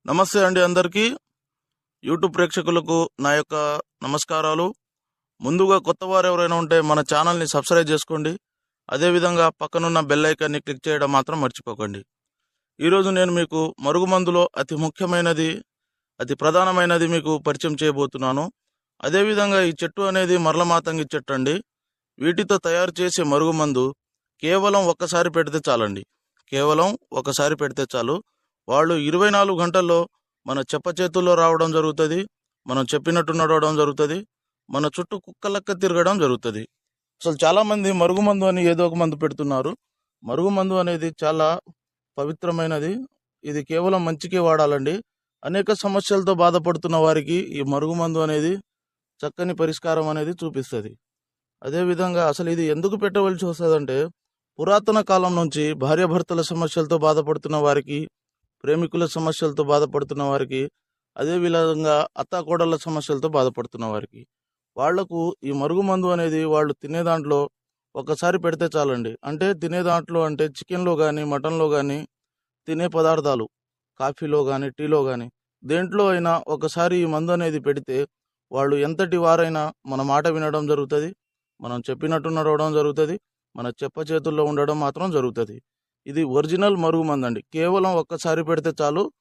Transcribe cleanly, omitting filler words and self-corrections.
నమస్తే అండి అందరికీ. యూట్యూబ్ ప్రేక్షకులకు నా యొక్క నమస్కారాలు. ముందుగా కొత్త వారు ఎవరైనా ఉంటే మన ఛానల్ని సబ్స్క్రైబ్ చేసుకోండి. అదేవిధంగా పక్కనున్న బెల్ ఐకాన్ని క్లిక్ చేయడం మాత్రం మర్చిపోకండి. ఈరోజు నేను మీకు మరుగుమందులో అతి ముఖ్యమైనది, అతి ప్రధానమైనది మీకు పరిచయం చేయబోతున్నాను. అదేవిధంగా ఈ చెట్టు అనేది మరలమాతంగి చెట్టు అండి. వీటితో తయారు చేసే మరుగుమందు కేవలం ఒక్కసారి పెడితే చాలండి. కేవలం ఒకసారి పెడితే చాలు. వాళ్ళు 24 గంటల్లో మన చెప్ప చేతుల్లో రావడం జరుగుతుంది. మనం చెప్పినట్టు నడవడం జరుగుతుంది. మన చుట్టూ కుక్కలక్క తిరగడం జరుగుతుంది. అసలు చాలామంది మరుగుమందు అని ఏదో ఒక మందు పెడుతున్నారు. మరుగుమందు అనేది చాలా పవిత్రమైనది. ఇది కేవలం మంచికే వాడాలండి. అనేక సమస్యలతో బాధపడుతున్న వారికి ఈ మరుగుమందు అనేది చక్కని పరిష్కారం అనేది చూపిస్తుంది. అదేవిధంగా అసలు ఇది ఎందుకు పెట్టవలసి వస్తుందంటే, పురాతన కాలం నుంచి భార్యాభర్తల సమస్యలతో బాధపడుతున్న వారికి, ప్రేమికుల సమస్యలతో బాధపడుతున్న వారికి, అదేవిధంగా అత్తాకోడళ్ళ సమస్యలతో బాధపడుతున్న వారికి, వాళ్లకు ఈ మరుగుమందు అనేది వాళ్ళు తినే దాంట్లో ఒకసారి పెడితే చాలండి. అంటే తినే దాంట్లో అంటే చికెన్లో కానీ, మటన్లో కానీ, తినే పదార్థాలు కాఫీలో కానీ, టీలో కానీ, దేంట్లో అయినా ఒకసారి ఈ మందు అనేది పెడితే వాళ్ళు ఎంతటి వారైనా మన మాట వినడం జరుగుతుంది. మనం చెప్పినట్టు నడవడం జరుగుతుంది. మన చెప్ప చేతుల్లో ఉండడం మాత్రం జరుగుతుంది. ఇది ఒరిజినల్ మరుగుమందు అండి. కేవలం ఒక్కసారి పెడితే చాలు.